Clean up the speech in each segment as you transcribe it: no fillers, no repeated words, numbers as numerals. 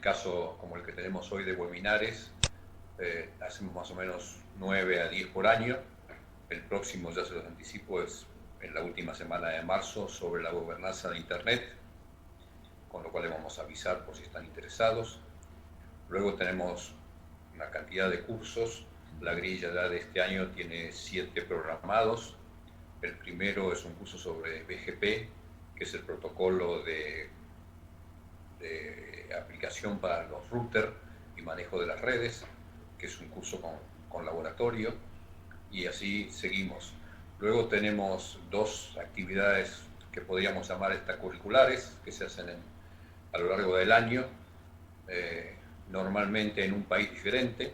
caso como el que tenemos hoy de webinares, hacemos más o menos 9 a 10 por año. El próximo, ya se los anticipo, es en la última semana de marzo sobre la gobernanza de Internet, con lo cual les vamos a avisar por si están interesados. Luego tenemos una cantidad de cursos. La grilla ya de este año tiene 7 programados. El primero es un curso sobre BGP, que es el protocolo de aplicación para los routers y manejo de las redes, que es un curso con laboratorio, y así seguimos. Luego tenemos 2 actividades que podríamos llamar extracurriculares, que se hacen a lo largo del año, normalmente en un país diferente.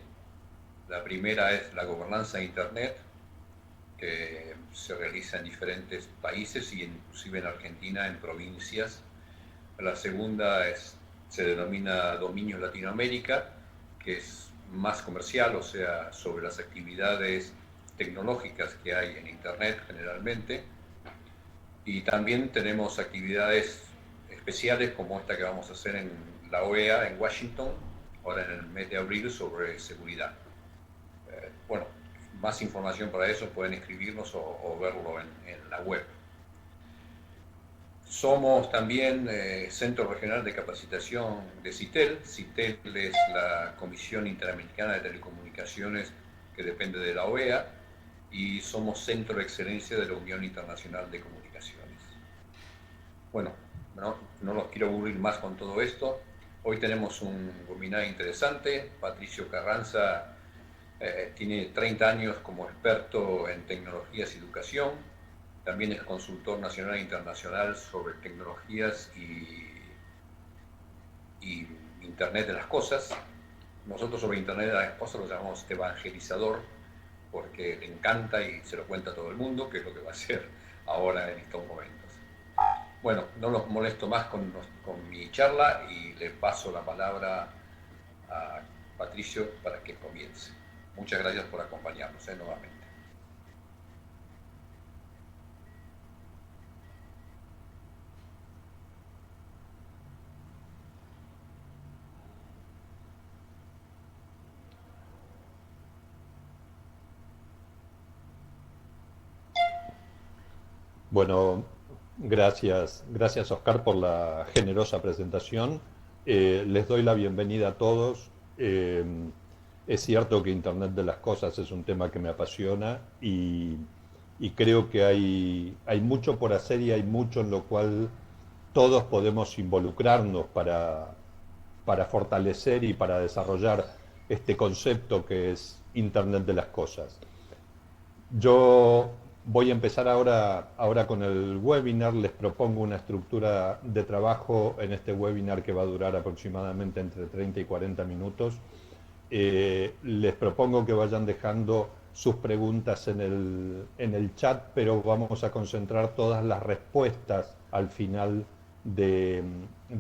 La primera es la gobernanza de Internet, que se realiza en diferentes países y inclusive en Argentina en provincias. La segunda se denomina Dominios Latinoamérica, que es más comercial, o sea, sobre las actividades tecnológicas que hay en Internet generalmente. Y también tenemos actividades especiales como esta que vamos a hacer en la OEA en Washington, ahora en el mes de abril, sobre seguridad. Bueno, más información para eso pueden escribirnos o verlo en la web. Somos también Centro Regional de Capacitación de CITEL. CITEL es la Comisión Interamericana de Telecomunicaciones que depende de la OEA, y somos Centro de Excelencia de la Unión Internacional de Comunicaciones. Bueno, no los quiero aburrir más con todo esto. Hoy tenemos un webinar interesante. Patricio Carranza tiene 30 años como experto en tecnologías y educación. También es consultor nacional e internacional sobre tecnologías y Internet de las cosas. Nosotros sobre Internet de las cosas lo llamamos evangelizador, porque le encanta y se lo cuenta a todo el mundo, que es lo que va a hacer ahora en estos momentos. Bueno, no los molesto más con mi charla y le paso la palabra a Patricio para que comience. Muchas gracias por acompañarnos nuevamente. Bueno, gracias Oscar por la generosa presentación. Les doy la bienvenida a todos. Es cierto que Internet de las Cosas es un tema que me apasiona y creo que hay mucho por hacer y hay mucho en lo cual todos podemos involucrarnos para fortalecer y para desarrollar este concepto que es Internet de las Cosas. Yo voy a empezar ahora con el webinar. Les propongo una estructura de trabajo en este webinar que va a durar aproximadamente entre 30 y 40 minutos. Les propongo que vayan dejando sus preguntas en el chat, pero vamos a concentrar todas las respuestas al final de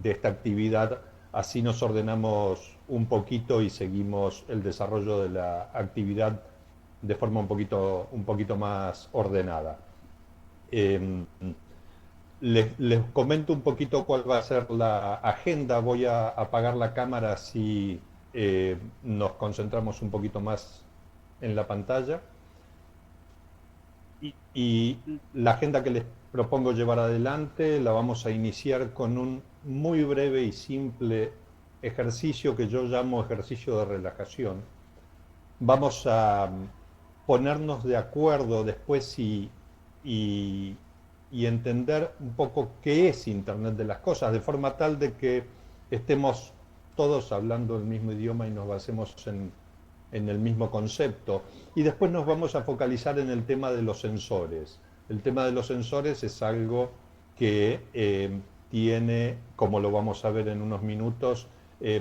esta actividad. Así nos ordenamos un poquito y seguimos el desarrollo de la actividad de forma un poquito más ordenada. Les comento un poquito cuál va a ser la agenda. Voy a apagar la cámara si nos concentramos un poquito más en la pantalla. Y la agenda que les propongo llevar adelante la vamos a iniciar con un muy breve y simple ejercicio que yo llamo ejercicio de relajación. Vamos a ponernos de acuerdo después y entender un poco qué es Internet de las Cosas, de forma tal de que estemos todos hablando el mismo idioma y nos basemos en el mismo concepto. Y después nos vamos a focalizar en el tema de los sensores. El tema de los sensores es algo que tiene, como lo vamos a ver en unos minutos,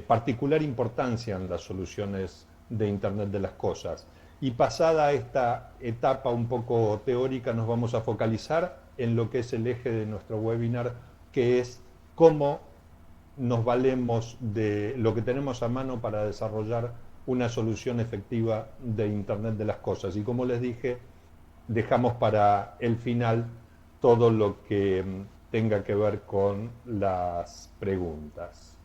particular importancia en las soluciones de Internet de las Cosas. Y pasada esta etapa un poco teórica, nos vamos a focalizar en lo que es el eje de nuestro webinar, que es cómo nos valemos de lo que tenemos a mano para desarrollar una solución efectiva de Internet de las Cosas. Y como les dije, dejamos para el final todo lo que tenga que ver con las preguntas.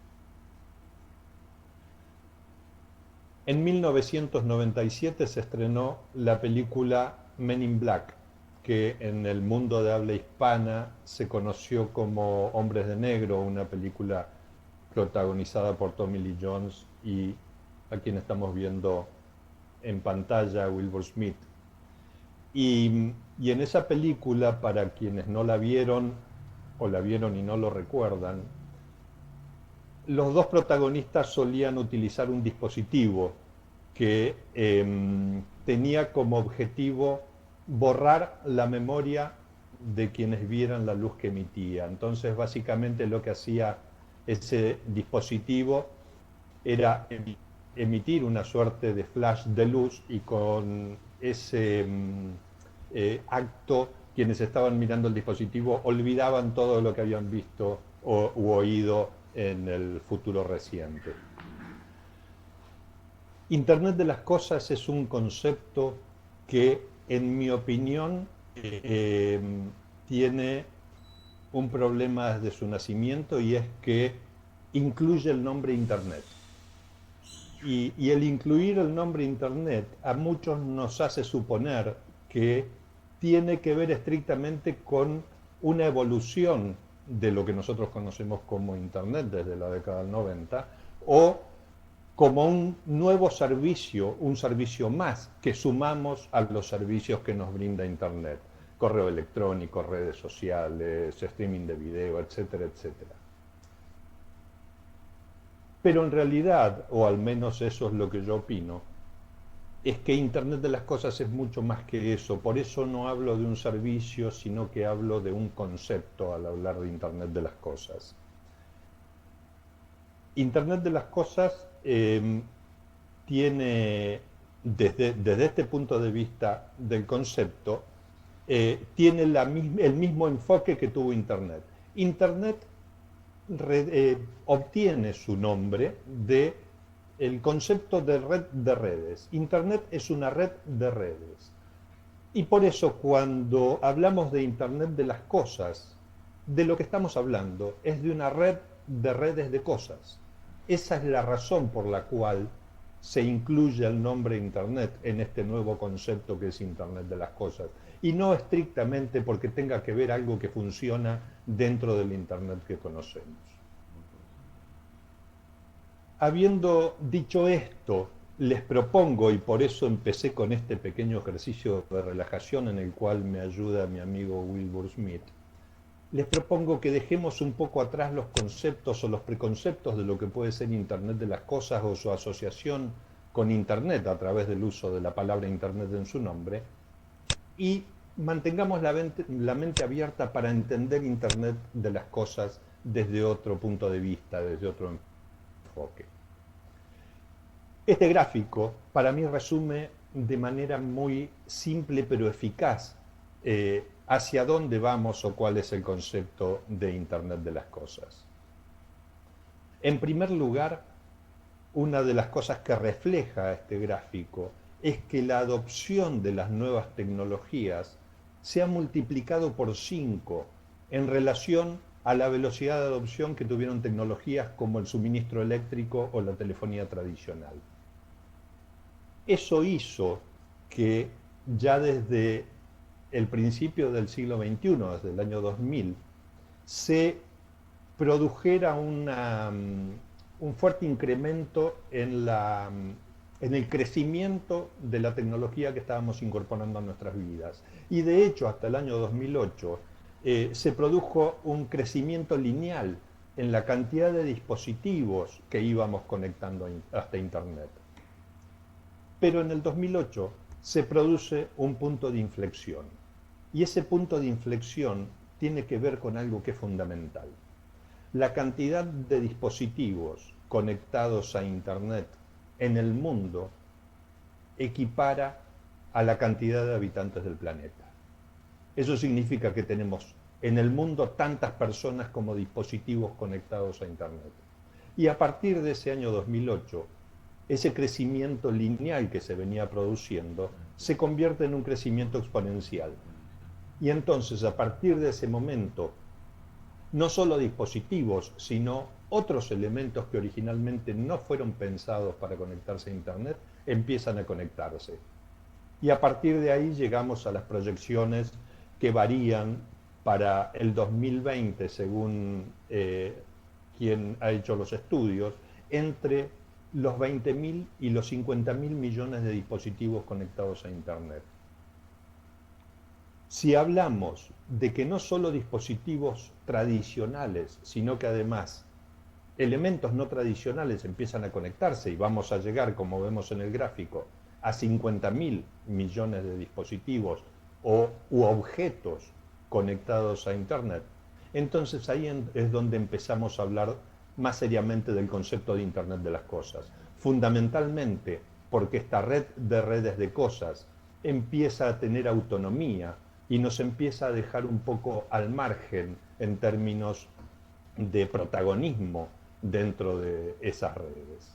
En 1997 se estrenó la película Men in Black, que en el mundo de habla hispana se conoció como Hombres de Negro, una película protagonizada por Tommy Lee Jones y a quien estamos viendo en pantalla, Wilbur Smith. Y en esa película, para quienes no la vieron o la vieron y no lo recuerdan, los dos protagonistas solían utilizar un dispositivo que tenía como objetivo borrar la memoria de quienes vieran la luz que emitía. Entonces, básicamente lo que hacía ese dispositivo era emitir una suerte de flash de luz, y con ese acto quienes estaban mirando el dispositivo olvidaban todo lo que habían visto u oído en el futuro reciente. Internet de las cosas es un concepto que, en mi opinión, tiene un problema desde su nacimiento, y es que incluye el nombre Internet. Y el incluir el nombre Internet a muchos nos hace suponer que tiene que ver estrictamente con una evolución de lo que nosotros conocemos como Internet desde la década del 90, o como un nuevo servicio, un servicio más que sumamos a los servicios que nos brinda Internet: correo electrónico, redes sociales, streaming de video, etcétera, etcétera. Pero en realidad, o al menos eso es lo que yo opino, es que Internet de las cosas es mucho más que eso. Por eso no hablo de un servicio, sino que hablo de un concepto al hablar de Internet de las cosas. Internet de las cosas tiene, desde este punto de vista del concepto, tiene el mismo enfoque que tuvo Internet. Internet obtiene su nombre del concepto de red de redes. Internet es una red de redes. Y por eso, cuando hablamos de Internet de las cosas, de lo que estamos hablando es de una red de redes de cosas. Esa es la razón por la cual se incluye el nombre Internet en este nuevo concepto que es Internet de las cosas, y no estrictamente porque tenga que ver algo que funciona dentro del Internet que conocemos. Habiendo dicho esto, les propongo, y por eso empecé con este pequeño ejercicio de relajación en el cual me ayuda mi amigo Wilbur Smith, les propongo que dejemos un poco atrás los conceptos o los preconceptos de lo que puede ser Internet de las cosas o su asociación con Internet a través del uso de la palabra Internet en su nombre, y mantengamos la mente abierta para entender Internet de las cosas desde otro punto de vista, desde otro enfoque. Este gráfico para mí resume de manera muy simple pero eficaz hacia dónde vamos o cuál es el concepto de Internet de las cosas. En primer lugar, una de las cosas que refleja este gráfico es que la adopción de las nuevas tecnologías se ha multiplicado por 5 en relación a la velocidad de adopción que tuvieron tecnologías como el suministro eléctrico o la telefonía tradicional. Eso hizo que ya desde el principio del siglo XXI, desde el año 2000, se produjera un fuerte incremento en el crecimiento de la tecnología que estábamos incorporando a nuestras vidas. Y de hecho, hasta el año 2008, se produjo un crecimiento lineal en la cantidad de dispositivos que íbamos conectando hasta Internet. Pero en el 2008 se produce un punto de inflexión. Y ese punto de inflexión tiene que ver con algo que es fundamental. La cantidad de dispositivos conectados a Internet en el mundo equipara a la cantidad de habitantes del planeta. Eso significa que tenemos en el mundo tantas personas como dispositivos conectados a Internet. Y a partir de ese año 2008, ese crecimiento lineal que se venía produciendo se convierte en un crecimiento exponencial. Y entonces, a partir de ese momento, no solo dispositivos, sino otros elementos que originalmente no fueron pensados para conectarse a Internet empiezan a conectarse. Y a partir de ahí llegamos a las proyecciones que varían para el 2020, según quien ha hecho los estudios, entre los 20.000 y los 50.000 millones de dispositivos conectados a Internet. Si hablamos de que no solo dispositivos tradicionales, sino que además elementos no tradicionales empiezan a conectarse y vamos a llegar, como vemos en el gráfico, a 50.000 millones de dispositivos u objetos conectados a Internet, entonces ahí es donde empezamos a hablar más seriamente del concepto de Internet de las cosas. Fundamentalmente porque esta red de redes de cosas empieza a tener autonomía y nos empieza a dejar un poco al margen en términos de protagonismo dentro de esas redes.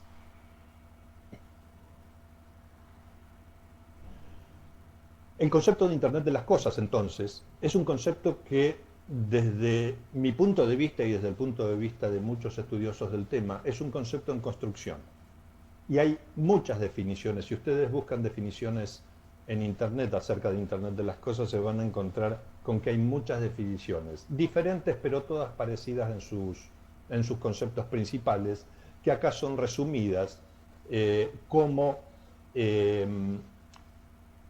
El concepto de Internet de las cosas, entonces, es un concepto que desde mi punto de vista y desde el punto de vista de muchos estudiosos del tema, es un concepto en construcción. Y hay muchas definiciones. Si ustedes buscan definiciones en Internet acerca de Internet de las cosas, se van a encontrar con que hay muchas definiciones, diferentes pero todas parecidas en sus conceptos principales, que acá son resumidas como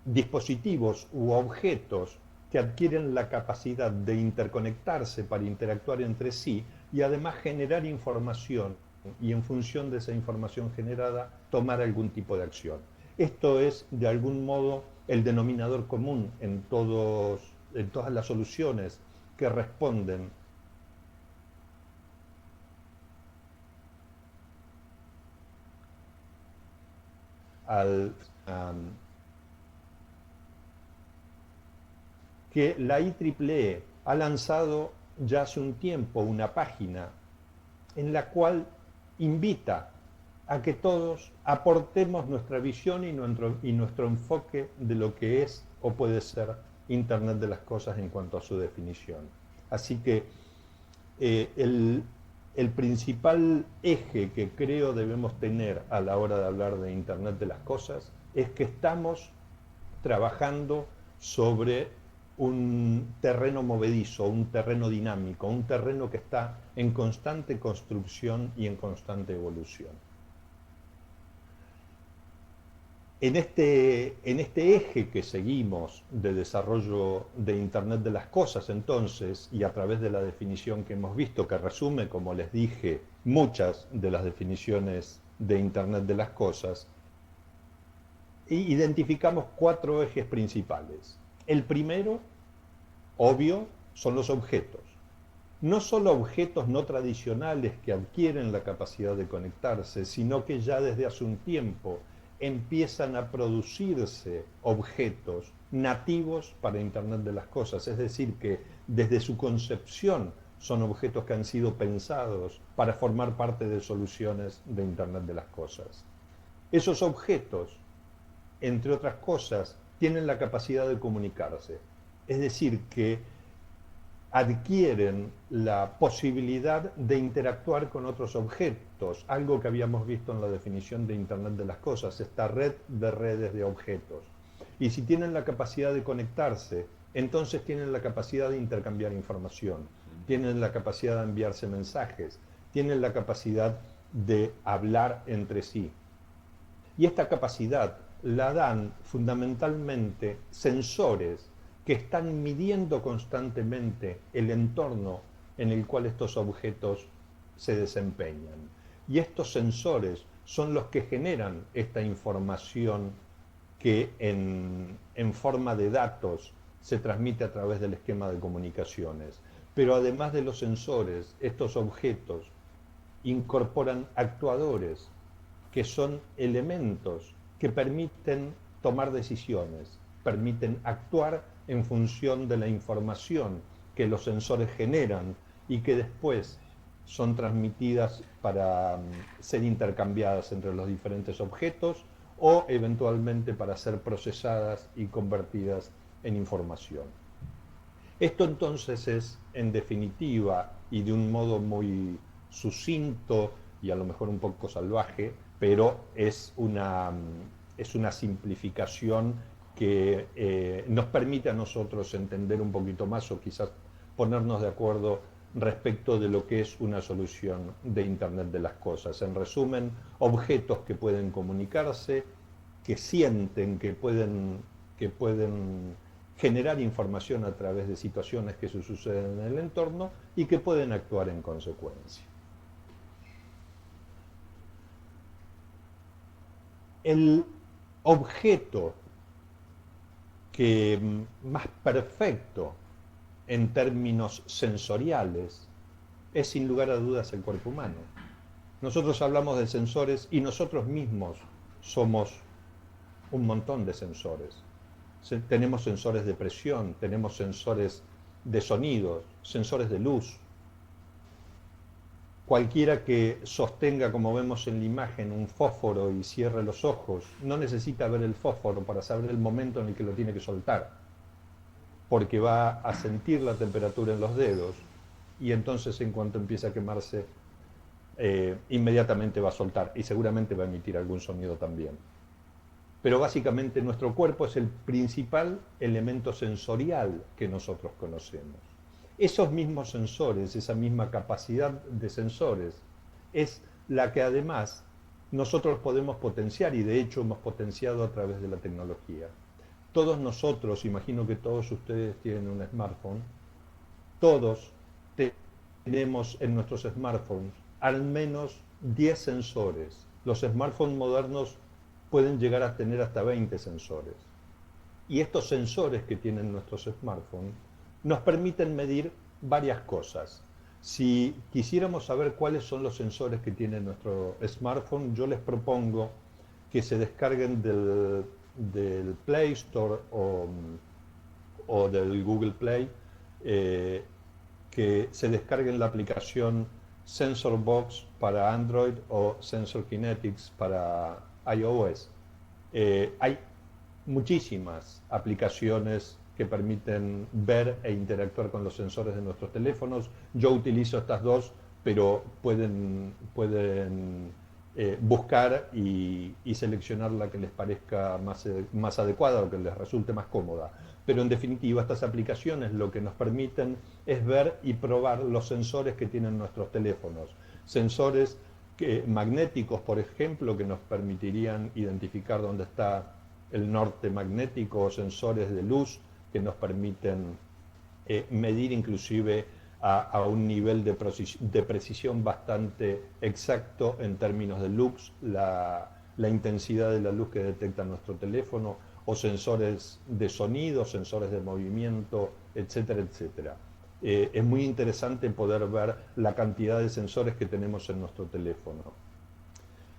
dispositivos u objetos que adquieren la capacidad de interconectarse para interactuar entre sí y además generar información y en función de esa información generada tomar algún tipo de acción. Esto es de algún modo el denominador común en todas las soluciones que responden al que la IEEE ha lanzado ya hace un tiempo una página en la cual invita a que todos aportemos nuestra visión y nuestro enfoque de lo que es o puede ser Internet de las cosas en cuanto a su definición. Así que el principal eje que creo debemos tener a la hora de hablar de Internet de las cosas es que estamos trabajando sobre un terreno movedizo, un terreno dinámico, un terreno que está en constante construcción y en constante evolución. En este eje que seguimos de desarrollo de Internet de las cosas, entonces, y a través de la definición que hemos visto, que resume, como les dije, muchas de las definiciones de Internet de las cosas, identificamos 4 ejes principales. El primero, obvio, son los objetos. No solo objetos no tradicionales que adquieren la capacidad de conectarse, sino que ya desde hace un tiempo empiezan a producirse objetos nativos para Internet de las cosas, es decir, que desde su concepción son objetos que han sido pensados para formar parte de soluciones de Internet de las cosas. Esos objetos, entre otras cosas, tienen la capacidad de comunicarse, es decir, que adquieren la posibilidad de interactuar con otros objetos, algo que habíamos visto en la definición de Internet de las cosas, esta red de redes de objetos. Y si tienen la capacidad de conectarse, entonces tienen la capacidad de intercambiar información, tienen la capacidad de enviarse mensajes, tienen la capacidad de hablar entre sí. Y esta capacidad la dan fundamentalmente sensores que están midiendo constantemente el entorno en el cual estos objetos se desempeñan. Y estos sensores son los que generan esta información que en forma de datos se transmite a través del esquema de comunicaciones. Pero además de los sensores, estos objetos incorporan actuadores, que son elementos que permiten tomar decisiones, permiten actuar en función de la información que los sensores generan y que después son transmitidas para ser intercambiadas entre los diferentes objetos o eventualmente para ser procesadas y convertidas en información. Esto entonces es, en definitiva, y de un modo muy sucinto y a lo mejor un poco salvaje, pero es una simplificación que nos permite a nosotros entender un poquito más o quizás ponernos de acuerdo respecto de lo que es una solución de Internet de las cosas. En resumen, objetos que pueden comunicarse, que sienten, que pueden generar información a través de situaciones que se suceden en el entorno y que pueden actuar en consecuencia. El objeto que más perfecto en términos sensoriales es sin lugar a dudas el cuerpo humano. Nosotros hablamos de sensores y nosotros mismos somos un montón de sensores. Tenemos sensores de presión, tenemos sensores de sonido, sensores de luz. Cualquiera que sostenga, como vemos en la imagen, un fósforo y cierre los ojos, no necesita ver el fósforo para saber el momento en el que lo tiene que soltar, porque va a sentir la temperatura en los dedos y entonces en cuanto empieza a quemarse, inmediatamente va a soltar y seguramente va a emitir algún sonido también. Pero básicamente nuestro cuerpo es el principal elemento sensorial que nosotros conocemos. Esos mismos sensores, esa misma capacidad de sensores, es la que además nosotros podemos potenciar y de hecho hemos potenciado a través de la tecnología. Todos nosotros, imagino que todos ustedes tienen un smartphone, todos tenemos en nuestros smartphones al menos 10 sensores. Los smartphones modernos pueden llegar a tener hasta 20 sensores. Y estos sensores que tienen nuestros smartphones nos permiten medir varias cosas. Si quisiéramos saber cuáles son los sensores que tiene nuestro smartphone, yo les propongo que se descarguen del Play Store o del Google Play, que se descarguen la aplicación SensorBox para Android o Sensor Kinetics para iOS. Hay muchísimas aplicaciones que permiten ver e interactuar con los sensores de nuestros teléfonos. Yo utilizo estas dos, pero pueden buscar y seleccionar la que les parezca más adecuada o que les resulte más cómoda. Pero en definitiva, estas aplicaciones lo que nos permiten es ver y probar los sensores que tienen nuestros teléfonos. Sensores magnéticos, por ejemplo, que nos permitirían identificar dónde está el norte magnético, o sensores de luz que nos permiten medir inclusive a un nivel de precisión bastante exacto en términos de lux, la intensidad de la luz que detecta nuestro teléfono, o sensores de sonido, sensores de movimiento, etcétera, etcétera. Es muy interesante poder ver la cantidad de sensores que tenemos en nuestro teléfono.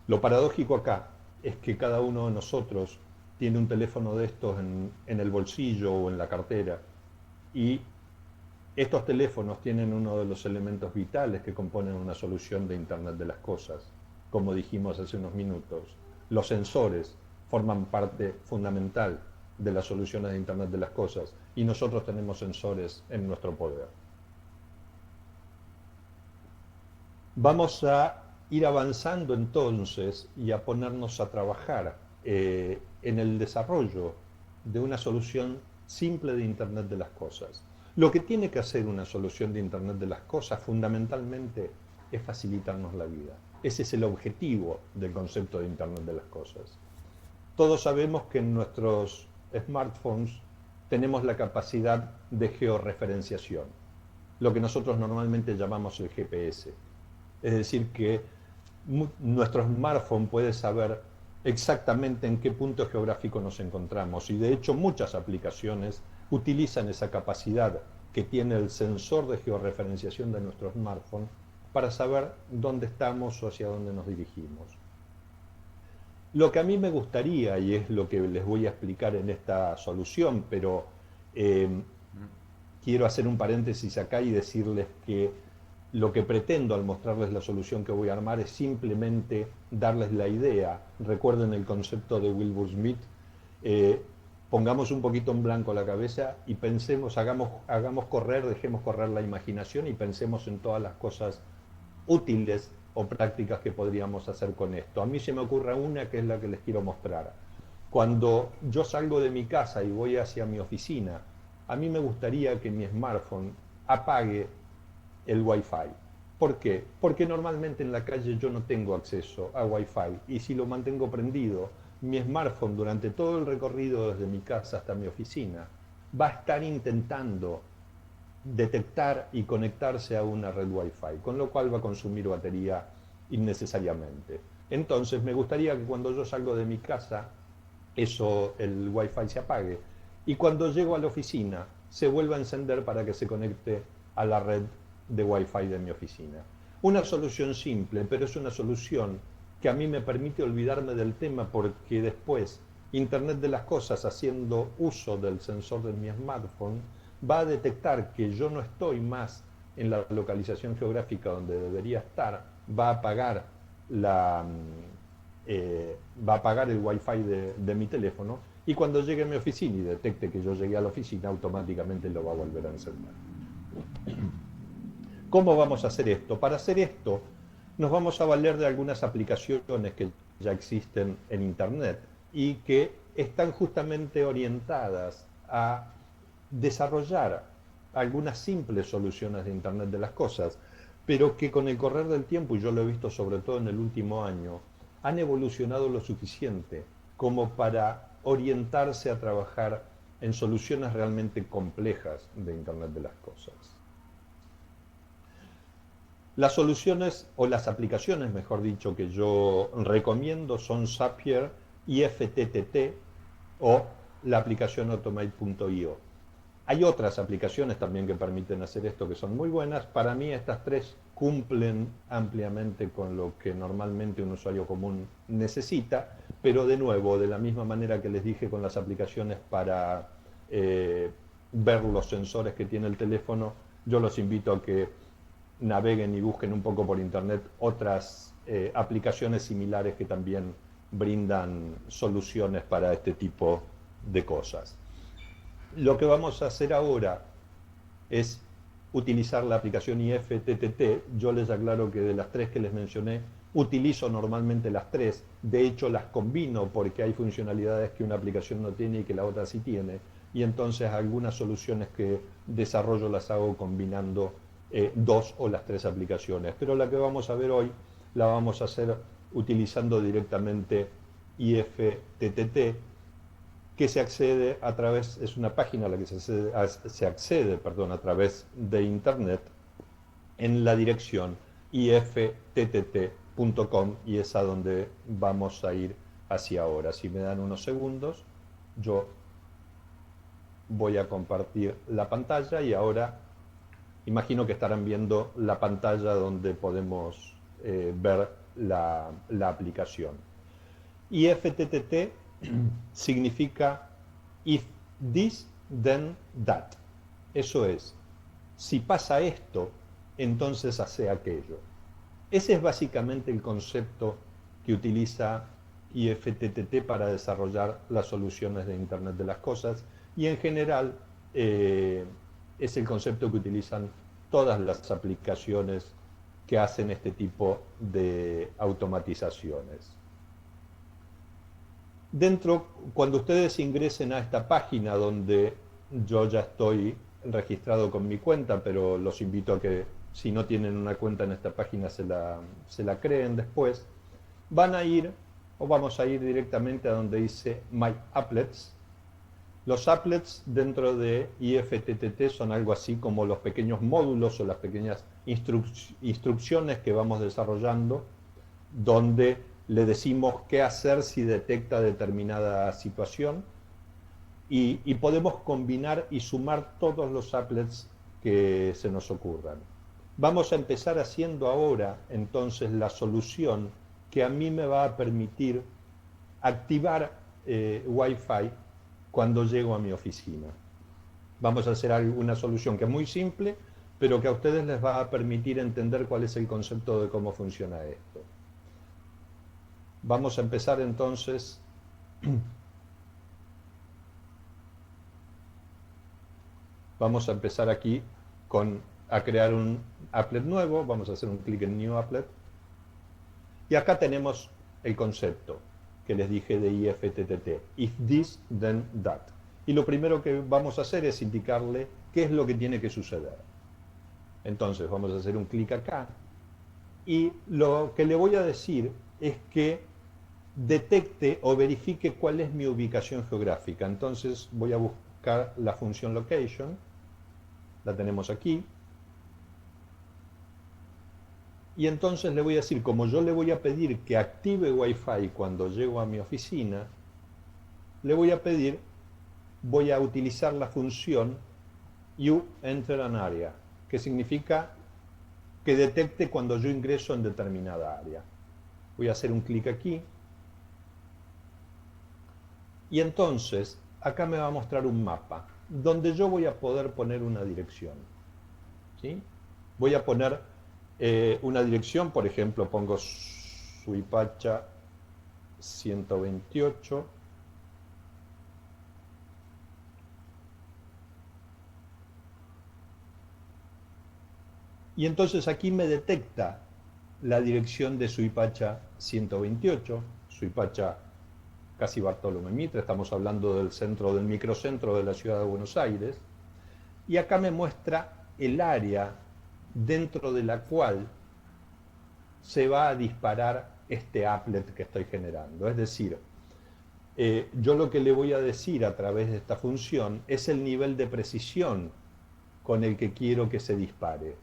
Lo paradójico acá es que cada uno de nosotros tiene un teléfono de estos en el bolsillo o en la cartera, y estos teléfonos tienen uno de los elementos vitales que componen una solución de Internet de las cosas. Como dijimos hace unos minutos, los sensores forman parte fundamental de las soluciones de Internet de las cosas, y nosotros tenemos sensores en nuestro poder. Vamos a ir avanzando entonces y a ponernos a trabajar en el desarrollo de una solución simple de Internet de las cosas. Lo que tiene que hacer una solución de Internet de las cosas fundamentalmente es facilitarnos la vida. Ese es el objetivo del concepto de Internet de las cosas. Todos sabemos que en nuestros smartphones tenemos la capacidad de georreferenciación, lo que nosotros normalmente llamamos el GPS. Es decir, que nuestro smartphone puede saber exactamente en qué punto geográfico nos encontramos, y de hecho muchas aplicaciones utilizan esa capacidad que tiene el sensor de georreferenciación de nuestro smartphone para saber dónde estamos o hacia dónde nos dirigimos. Lo que a mí me gustaría, y es lo que les voy a explicar en esta solución, pero quiero hacer un paréntesis acá y decirles que lo que pretendo al mostrarles la solución que voy a armar es simplemente darles la idea. Recuerden el concepto de Wilbur Smith. Pongamos un poquito en blanco la cabeza y pensemos, hagamos correr, dejemos correr la imaginación y pensemos en todas las cosas útiles o prácticas que podríamos hacer con esto. A mí se me ocurre una que es la que les quiero mostrar. Cuando yo salgo de mi casa y voy hacia mi oficina, a mí me gustaría que mi smartphone apague el Wi-Fi. ¿Por qué? Porque normalmente en la calle yo no tengo acceso a Wi-Fi y si lo mantengo prendido, mi smartphone durante todo el recorrido desde mi casa hasta mi oficina va a estar intentando detectar y conectarse a una red Wi-Fi, con lo cual va a consumir batería innecesariamente. Entonces me gustaría que cuando yo salgo de mi casa, el Wi-Fi se apague y cuando llego a la oficina se vuelva a encender para que se conecte a la red de Wi-Fi de mi oficina. Una solución simple, pero es una solución que a mí me permite olvidarme del tema porque después Internet de las Cosas, haciendo uso del sensor de mi smartphone, va a detectar que yo no estoy más en la localización geográfica donde debería estar, va a apagar va a apagar el Wi-Fi de mi teléfono y cuando llegue a mi oficina y detecte que yo llegué a la oficina, automáticamente lo va a volver a encender. ¿Cómo vamos a hacer esto? Para hacer esto, nos vamos a valer de algunas aplicaciones que ya existen en Internet y que están justamente orientadas a desarrollar algunas simples soluciones de Internet de las Cosas, pero que con el correr del tiempo, y yo lo he visto sobre todo en el último año, han evolucionado lo suficiente como para orientarse a trabajar en soluciones realmente complejas de Internet de las Cosas. Las soluciones o las aplicaciones, mejor dicho, que yo recomiendo son Zapier, IFTTT o la aplicación Automate.io. Hay otras aplicaciones también que permiten hacer esto que son muy buenas. Para mí estas tres cumplen ampliamente con lo que normalmente un usuario común necesita, pero de nuevo, de la misma manera que les dije con las aplicaciones para ver los sensores que tiene el teléfono, yo los invito a que naveguen y busquen un poco por internet otras aplicaciones similares que también brindan soluciones para este tipo de cosas. Lo que vamos a hacer ahora es utilizar la aplicación IFTTT. Yo les aclaro que de las tres que les mencioné, utilizo normalmente las tres. De hecho, las combino porque hay funcionalidades que una aplicación no tiene y que la otra sí tiene. Y entonces algunas soluciones que desarrollo las hago combinando dos o las tres aplicaciones. Pero la que vamos a ver hoy la vamos a hacer utilizando directamente IFTTT, que se accede a través, es una página a la que se accede a través de internet en la dirección ifttt.com y es a donde vamos a ir hacia ahora. Si me dan unos segundos, yo voy a compartir la pantalla y ahora imagino que estarán viendo la pantalla donde podemos ver la aplicación. IFTTT significa if this, then that. Eso es, si pasa esto, entonces hace aquello. Ese es básicamente el concepto que utiliza IFTTT para desarrollar las soluciones de Internet de las Cosas y en general es el concepto que utilizan todas las aplicaciones que hacen este tipo de automatizaciones. Cuando ustedes ingresen a esta página donde yo ya estoy registrado con mi cuenta, pero los invito a que si no tienen una cuenta en esta página se la creen después, vamos a ir directamente a donde dice My Applets. Los applets dentro de IFTTT son algo así como los pequeños módulos o las pequeñas instrucciones que vamos desarrollando, donde le decimos qué hacer si detecta determinada situación y podemos combinar y sumar todos los applets que se nos ocurran. Vamos a empezar haciendo ahora entonces la solución que a mí me va a permitir activar Wi-Fi cuando llego a mi oficina. Vamos a hacer una solución que es muy simple, pero que a ustedes les va a permitir entender cuál es el concepto de cómo funciona esto. Vamos a empezar entonces vamos a empezar aquí con a crear un applet nuevo, vamos a hacer un clic en New Applet, y acá tenemos el concepto que les dije de IFTTT, if this, then that. Y lo primero que vamos a hacer es indicarle qué es lo que tiene que suceder. Entonces vamos a hacer un clic acá, y lo que le voy a decir es que detecte o verifique cuál es mi ubicación geográfica. Entonces voy a buscar la función location, la tenemos aquí, y entonces le voy a decir, como yo le voy a pedir que active Wi-Fi cuando llego a mi oficina, le voy a pedir, voy a utilizar la función uEnterAnArea, que significa que detecte cuando yo ingreso en determinada área. Voy a hacer un clic aquí, y entonces acá me va a mostrar un mapa, donde yo voy a poder poner una dirección. ¿Sí? Voy a poner una dirección, por ejemplo, pongo Suipacha 128. Y entonces aquí me detecta la dirección de Suipacha 128, Suipacha casi Bartolomé Mitre, estamos hablando del centro, del microcentro de la ciudad de Buenos Aires, y acá me muestra el área dentro de la cual se va a disparar este applet que estoy generando. Es decir, yo lo que le voy a decir a través de esta función es el nivel de precisión con el que quiero que se dispare.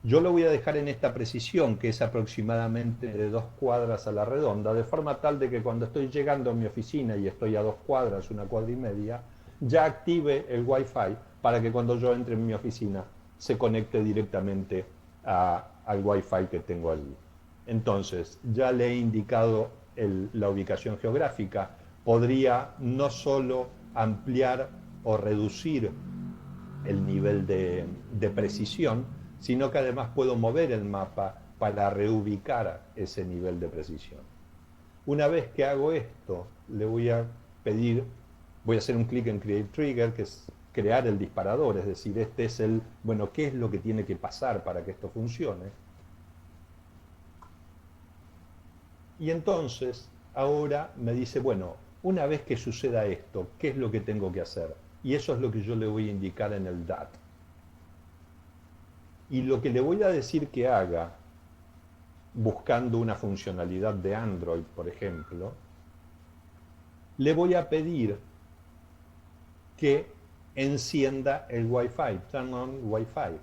Yo lo voy a dejar en esta precisión, que es aproximadamente de 2 cuadras a la redonda, de forma tal de que cuando estoy llegando a mi oficina y estoy a 2 cuadras, 1 cuadra y media, ya active el Wi-Fi para que cuando yo entre en mi oficina se conecte directamente al Wi-Fi que tengo allí. Entonces, ya le he indicado la ubicación geográfica. Podría no solo ampliar o reducir el nivel de precisión, sino que además puedo mover el mapa para reubicar ese nivel de precisión. Una vez que hago esto, le voy a pedir, voy a hacer un clic en Create Trigger, que es crear el disparador, es decir, este es el, bueno, ¿qué es lo que tiene que pasar para que esto funcione? Y entonces, ahora me dice, bueno, una vez que suceda esto, ¿qué es lo que tengo que hacer? Y eso es lo que yo le voy a indicar en el DAT. Y lo que le voy a decir que haga, buscando una funcionalidad de Android, por ejemplo, le voy a pedir que encienda el Wi-Fi, turn on Wi-Fi.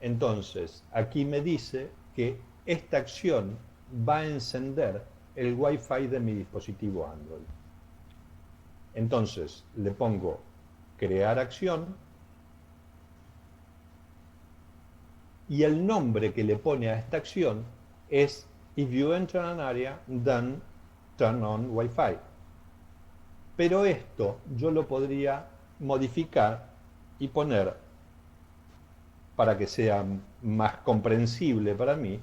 Entonces, aquí me dice que esta acción va a encender el Wi-Fi de mi dispositivo Android. Entonces, le pongo crear acción y el nombre que le pone a esta acción es If you enter an area, then turn on Wi-Fi. Pero esto yo lo podría modificar y poner, para que sea más comprensible para mí,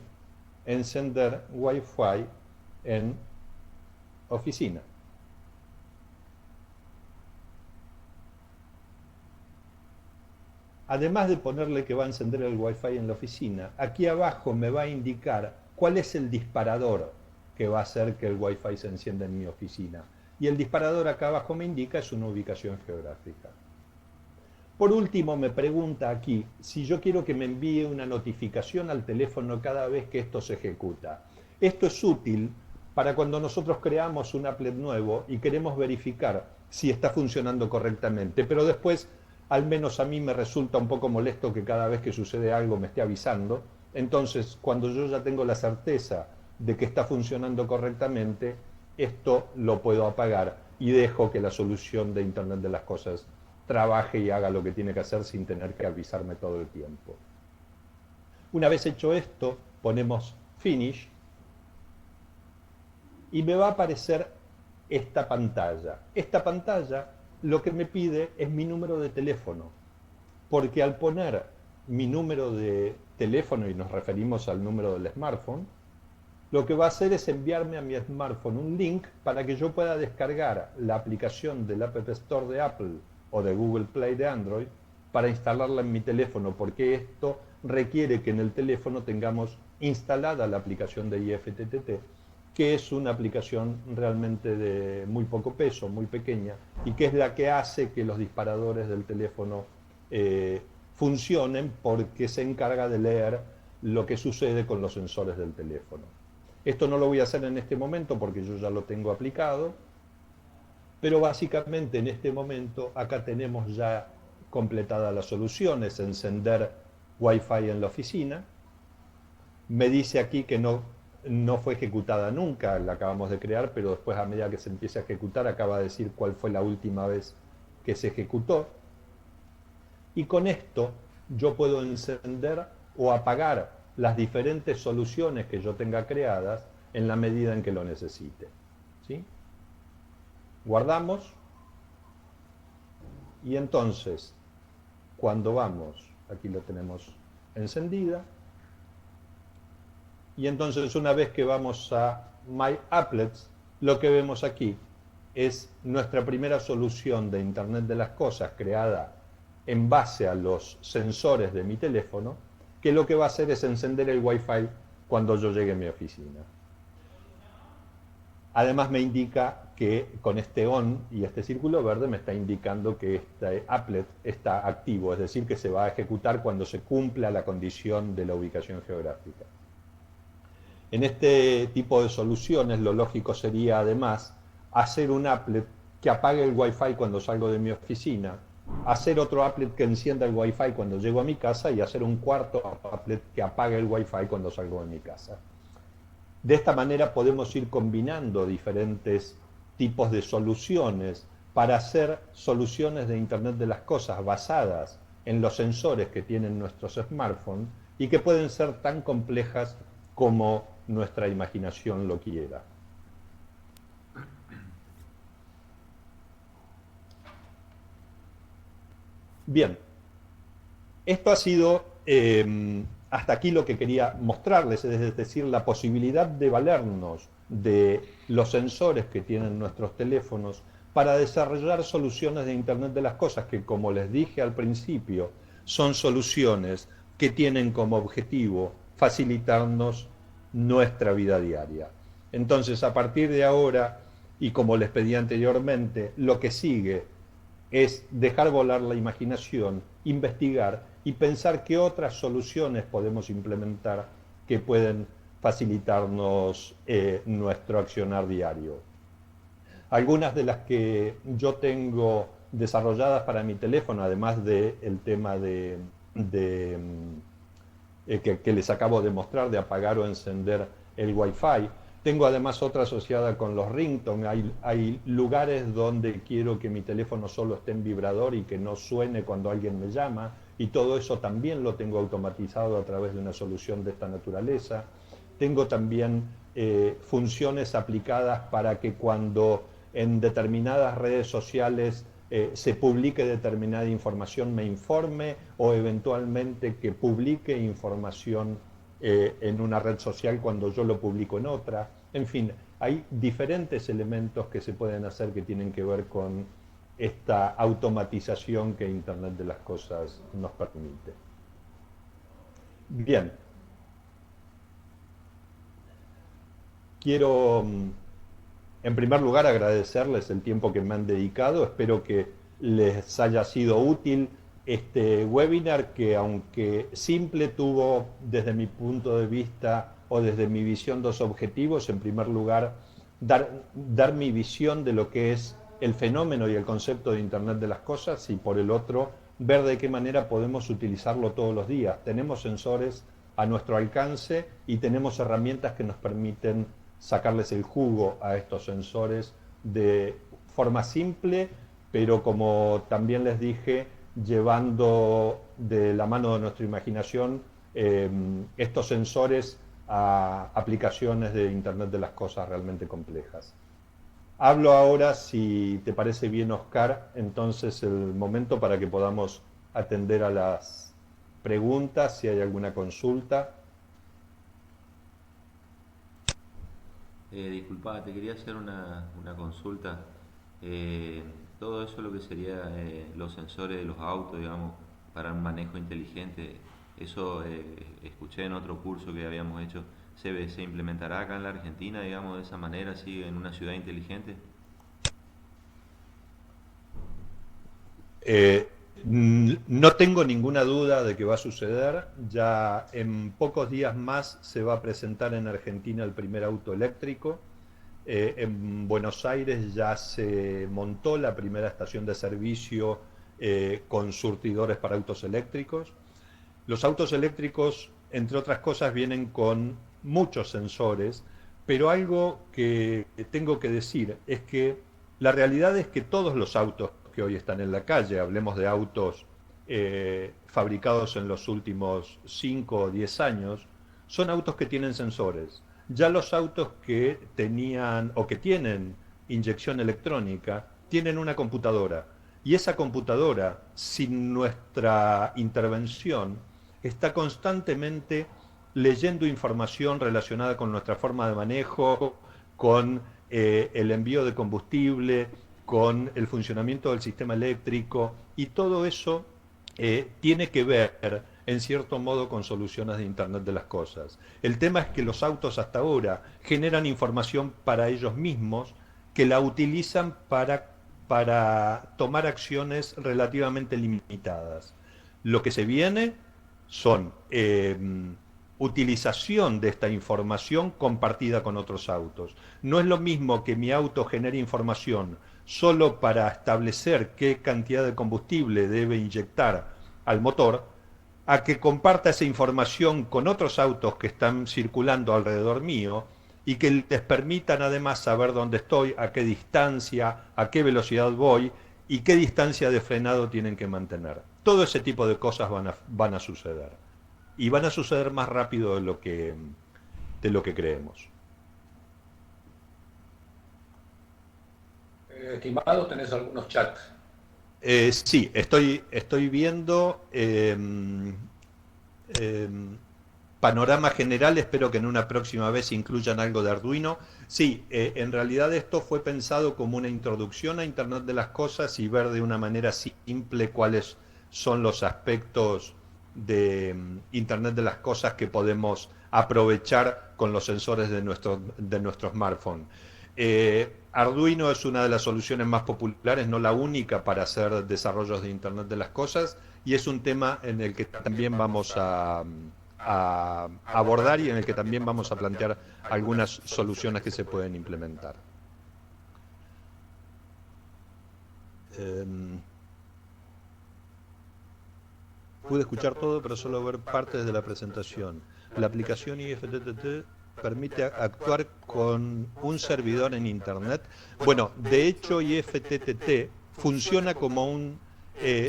encender Wi-Fi en oficina. Además de ponerle que va a encender el Wi-Fi en la oficina, aquí abajo me va a indicar cuál es el disparador que va a hacer que el Wi-Fi se encienda en mi oficina. Y el disparador acá abajo me indica es una ubicación geográfica. Por último, me pregunta aquí si yo quiero que me envíe una notificación al teléfono cada vez que esto se ejecuta. Esto es útil para cuando nosotros creamos un applet nuevo y queremos verificar si está funcionando correctamente, pero después, al menos a mí me resulta un poco molesto que cada vez que sucede algo me esté avisando. Entonces, cuando yo ya tengo la certeza de que está funcionando correctamente, esto lo puedo apagar y dejo que la solución de Internet de las Cosas trabaje y haga lo que tiene que hacer sin tener que avisarme todo el tiempo. Una vez hecho esto, ponemos Finish y me va a aparecer esta pantalla. Esta pantalla lo que me pide es mi número de teléfono, porque al poner mi número de teléfono, y nos referimos al número del smartphone, lo que va a hacer es enviarme a mi smartphone un link para que yo pueda descargar la aplicación del App Store de Apple o de Google Play de Android para instalarla en mi teléfono, porque esto requiere que en el teléfono tengamos instalada la aplicación de IFTTT, que es una aplicación realmente de muy poco peso, muy pequeña, y que es la que hace que los disparadores del teléfono funcionen, porque se encarga de leer lo que sucede con los sensores del teléfono. Esto no lo voy a hacer en este momento porque yo ya lo tengo aplicado, pero básicamente en este momento acá tenemos ya completada la solución, es encender Wi-Fi en la oficina. Me dice aquí que no fue ejecutada nunca, la acabamos de crear, pero después a medida que se empiece a ejecutar acaba de decir cuál fue la última vez que se ejecutó. Y con esto yo puedo encender o apagar las diferentes soluciones que yo tenga creadas en la medida en que lo necesite. ¿Sí? Guardamos y entonces cuando vamos, aquí lo tenemos encendida, y entonces una vez que vamos a My Applets, lo que vemos aquí es nuestra primera solución de Internet de las Cosas creada en base a los sensores de mi teléfono, que lo que va a hacer es encender el Wi-Fi cuando yo llegue a mi oficina. Además me indica que con este on y este círculo verde me está indicando que este applet está activo, es decir, que se va a ejecutar cuando se cumpla la condición de la ubicación geográfica. En este tipo de soluciones lo lógico sería además hacer un applet que apague el Wi-Fi cuando salgo de mi oficina, hacer otro applet que encienda el Wi-Fi cuando llego a mi casa y hacer un cuarto applet que apague el Wi-Fi cuando salgo de mi casa. De esta manera podemos ir combinando diferentes tipos de soluciones para hacer soluciones de Internet de las Cosas basadas en los sensores que tienen nuestros smartphones y que pueden ser tan complejas como nuestra imaginación lo quiera. Bien, esto ha sido hasta aquí lo que quería mostrarles, es decir, la posibilidad de valernos de los sensores que tienen nuestros teléfonos para desarrollar soluciones de Internet de las Cosas que, como les dije al principio, son soluciones que tienen como objetivo facilitarnos nuestra vida diaria. Entonces, a partir de ahora, y como les pedí anteriormente, lo que sigue es dejar volar la imaginación, investigar y pensar qué otras soluciones podemos implementar que pueden facilitarnos nuestro accionar diario. Algunas de las que yo tengo desarrolladas para mi teléfono, además del tema que les acabo de mostrar, de apagar o encender el Wi-Fi. Tengo además otra asociada con los ringtones. Hay lugares donde quiero que mi teléfono solo esté en vibrador y que no suene cuando alguien me llama, y todo eso también lo tengo automatizado a través de una solución de esta naturaleza. Tengo también funciones aplicadas para que cuando en determinadas redes sociales se publique determinada información me informe, o eventualmente que publique información en una red social cuando yo lo publico en otra. En fin, hay diferentes elementos que se pueden hacer que tienen que ver con esta automatización que Internet de las Cosas nos permite. Bien. Quiero, en primer lugar, agradecerles el tiempo que me han dedicado. Espero que les haya sido útil este webinar, que aunque simple, tuvo desde mi punto de vista o desde mi visión dos objetivos. En primer lugar, dar mi visión de lo que es el fenómeno y el concepto de Internet de las Cosas, y por el otro, ver de qué manera podemos utilizarlo todos los días. Tenemos sensores a nuestro alcance y tenemos herramientas que nos permiten sacarles el jugo a estos sensores de forma simple, pero como también les dije, llevando de la mano de nuestra imaginación estos sensores a aplicaciones de Internet de las Cosas realmente complejas. Hablo ahora, si te parece bien, Oscar, entonces el momento para que podamos atender a las preguntas, si hay alguna consulta. Disculpa, te quería hacer una consulta. Eh, Todo eso lo que sería los sensores de los autos, digamos, para un manejo inteligente, eso escuché en otro curso que habíamos hecho. ¿Se implementará acá en la Argentina, digamos, de esa manera, así, en una ciudad inteligente? Eh, no tengo ninguna duda de que va a suceder. Ya en pocos días más se va a presentar en Argentina el primer auto eléctrico. En Buenos Aires ya se montó la primera estación de servicio con surtidores para autos eléctricos. Los autos eléctricos, entre otras cosas, vienen con muchos sensores, pero algo que tengo que decir es que la realidad es que todos los autos que hoy están en la calle, hablemos de autos fabricados en los últimos 5 o 10 años, son autos que tienen sensores. Ya los autos que tenían o que tienen inyección electrónica tienen una computadora. Y esa computadora, sin nuestra intervención, está constantemente leyendo información relacionada con nuestra forma de manejo, con el envío de combustible, con el funcionamiento del sistema eléctrico, y todo eso tiene que ver, en cierto modo, con soluciones de Internet de las Cosas. El tema es que los autos hasta ahora generan información para ellos mismos que la utilizan para tomar acciones relativamente limitadas. Lo que se viene son utilización de esta información compartida con otros autos. No es lo mismo que mi auto genere información solo para establecer qué cantidad de combustible debe inyectar al motor, a que comparta esa información con otros autos que están circulando alrededor mío y que les permitan además saber dónde estoy, a qué distancia, a qué velocidad voy y qué distancia de frenado tienen que mantener. Todo ese tipo de cosas van a suceder. Y van a suceder más rápido de lo que creemos. Estimado, tenés algunos chats. Sí, estoy viendo panorama general, espero que en una próxima vez incluyan algo de Arduino. Sí, en realidad esto fue pensado como una introducción a Internet de las Cosas y ver de una manera simple cuáles son los aspectos de Internet de las Cosas que podemos aprovechar con los sensores de nuestro smartphone. Arduino es una de las soluciones más populares, no la única para hacer desarrollos de Internet de las Cosas, y es un tema en el que también vamos a abordar y en el que también vamos a plantear algunas soluciones que se pueden implementar. Pude escuchar todo, pero solo ver partes de la presentación. La aplicación IFTTT permite actuar con un servidor en Internet. Bueno, de hecho IFTTT funciona como un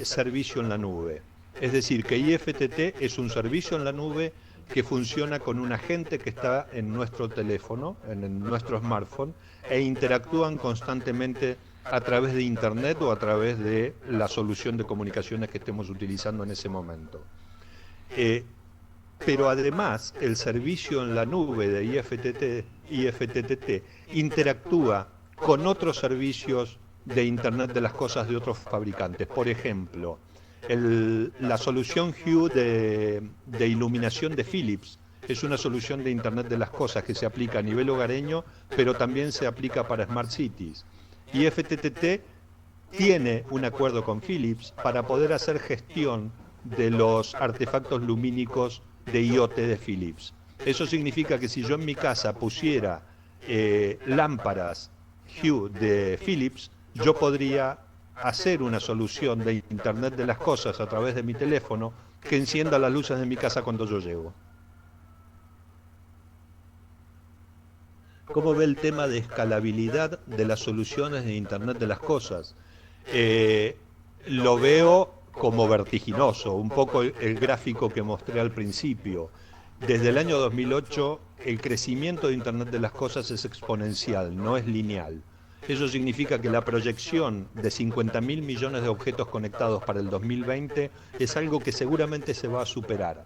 servicio en la nube. Es decir, que IFTTT es un servicio en la nube que funciona con un agente que está en nuestro teléfono, en nuestro smartphone, e interactúan constantemente a través de Internet o a través de la solución de comunicaciones que estemos utilizando en ese momento. Pero además el servicio en la nube de IFTTT interactúa con otros servicios de Internet de las Cosas de otros fabricantes. Por ejemplo, la solución Hue de iluminación de Philips es una solución de Internet de las Cosas que se aplica a nivel hogareño, pero también se aplica para Smart Cities. IFTTT tiene un acuerdo con Philips para poder hacer gestión de los artefactos lumínicos de IoT de Philips. Eso significa que si yo en mi casa pusiera lámparas Hue de Philips, yo podría hacer una solución de Internet de las Cosas a través de mi teléfono que encienda las luces de mi casa cuando yo llego. ¿Cómo ve el tema de escalabilidad de las soluciones de Internet de las Cosas? Lo veo como vertiginoso, un poco el gráfico que mostré al principio. Desde el año 2008 el crecimiento de Internet de las Cosas es exponencial, no es lineal. Eso significa que la proyección de 50.000 millones de objetos conectados para el 2020 es algo que seguramente se va a superar.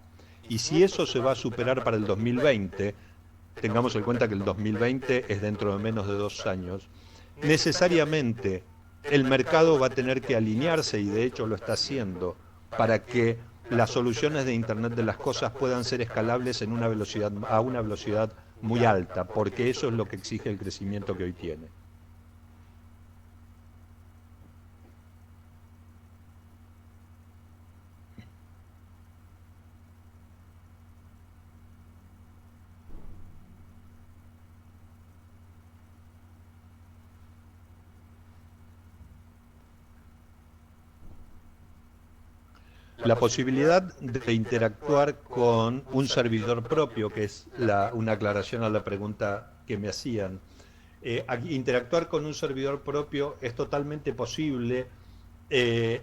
Y si eso se va a superar para el 2020, tengamos en cuenta que el 2020 es dentro de menos de 2 años, necesariamente el mercado va a tener que alinearse, y de hecho lo está haciendo, para que las soluciones de Internet de las cosas puedan ser escalables en a una velocidad muy alta, porque eso es lo que exige el crecimiento que hoy tiene. La posibilidad de interactuar con un servidor propio, que es una aclaración a la pregunta que me hacían. Interactuar con un servidor propio es totalmente posible, eh,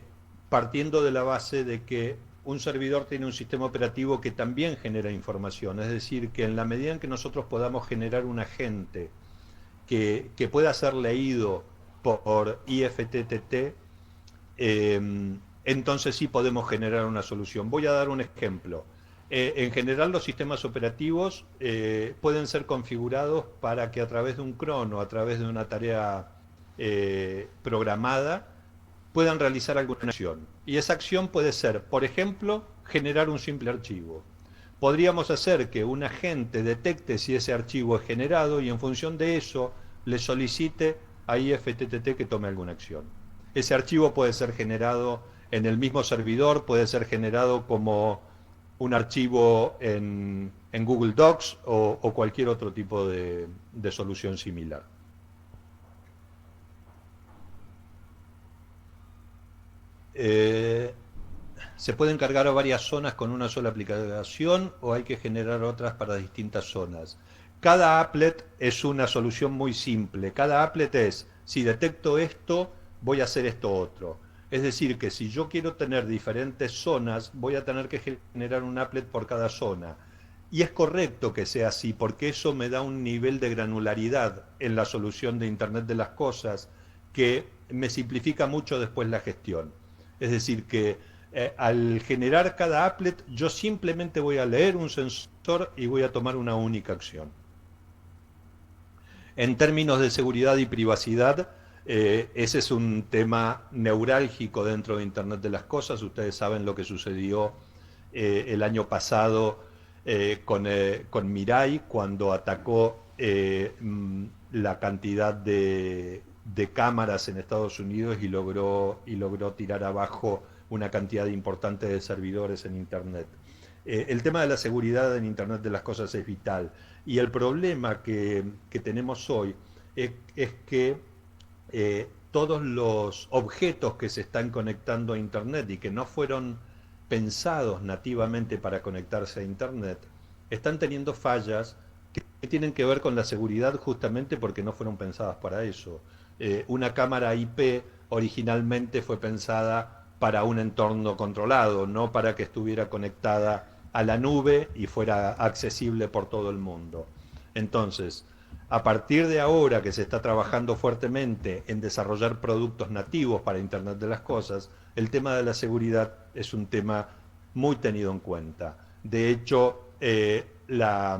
partiendo de la base de que un servidor tiene un sistema operativo que también genera información. Es decir, que en la medida en que nosotros podamos generar un agente que pueda ser leído por IFTTT, entonces sí podemos generar una solución. Voy a dar un ejemplo. En general los sistemas operativos pueden ser configurados para que a través de un cron o a través de una tarea programada puedan realizar alguna acción. Y esa acción puede ser, por ejemplo, generar un simple archivo. Podríamos hacer que un agente detecte si ese archivo es generado y en función de eso le solicite a IFTTT que tome alguna acción. Ese archivo puede ser generado en el mismo servidor, puede ser generado como un archivo en Google Docs o cualquier otro tipo de solución similar. ¿Se pueden cargar varias zonas con una sola aplicación o hay que generar otras para distintas zonas? Cada applet es una solución muy simple. Cada applet es, si detecto esto, voy a hacer esto otro. Es decir, que si yo quiero tener diferentes zonas, voy a tener que generar un applet por cada zona. Y es correcto que sea así, porque eso me da un nivel de granularidad en la solución de Internet de las cosas que me simplifica mucho después la gestión. Es decir, que al generar cada applet, yo simplemente voy a leer un sensor y voy a tomar una única acción. En términos de seguridad y privacidad, ese es un tema neurálgico dentro de Internet de las cosas. Ustedes saben lo que sucedió el año pasado con Mirai, cuando atacó la cantidad de cámaras en Estados Unidos y logró tirar abajo una cantidad importante de servidores en Internet. El tema de la seguridad en Internet de las cosas es vital. Y el problema que tenemos hoy es que todos los objetos que se están conectando a Internet y que no fueron pensados nativamente para conectarse a Internet, están teniendo fallas que tienen que ver con la seguridad justamente porque no fueron pensadas para eso. Una cámara IP originalmente fue pensada para un entorno controlado, no para que estuviera conectada a la nube y fuera accesible por todo el mundo. Entonces, a partir de ahora que se está trabajando fuertemente en desarrollar productos nativos para Internet de las Cosas, el tema de la seguridad es un tema muy tenido en cuenta. De hecho, la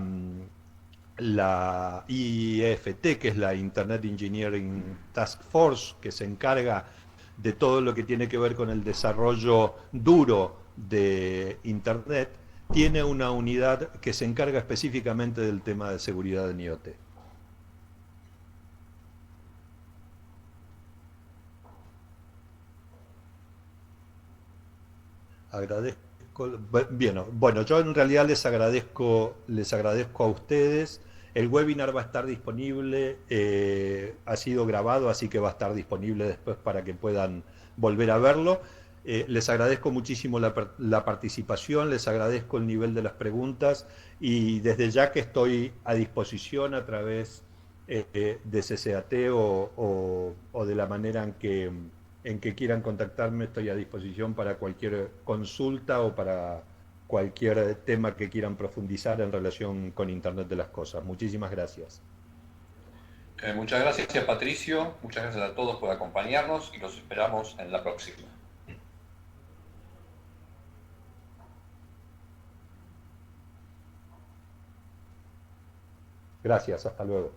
IEFT, que es la Internet Engineering Task Force, que se encarga de todo lo que tiene que ver con el desarrollo duro de Internet, tiene una unidad que se encarga específicamente del tema de seguridad en IoT. Agradezco, bien, bueno, yo en realidad les agradezco a ustedes. El webinar va a estar disponible, ha sido grabado, así que va a estar disponible después para que puedan volver a verlo. Les agradezco muchísimo la participación, les agradezco el nivel de las preguntas y desde ya que estoy a disposición a través de CCAT o de la manera en que quieran contactarme, estoy a disposición para cualquier consulta o para cualquier tema que quieran profundizar en relación con Internet de las Cosas. Muchísimas gracias. Muchas gracias, Patricio. Muchas gracias a todos por acompañarnos y los esperamos en la próxima. Gracias, hasta luego.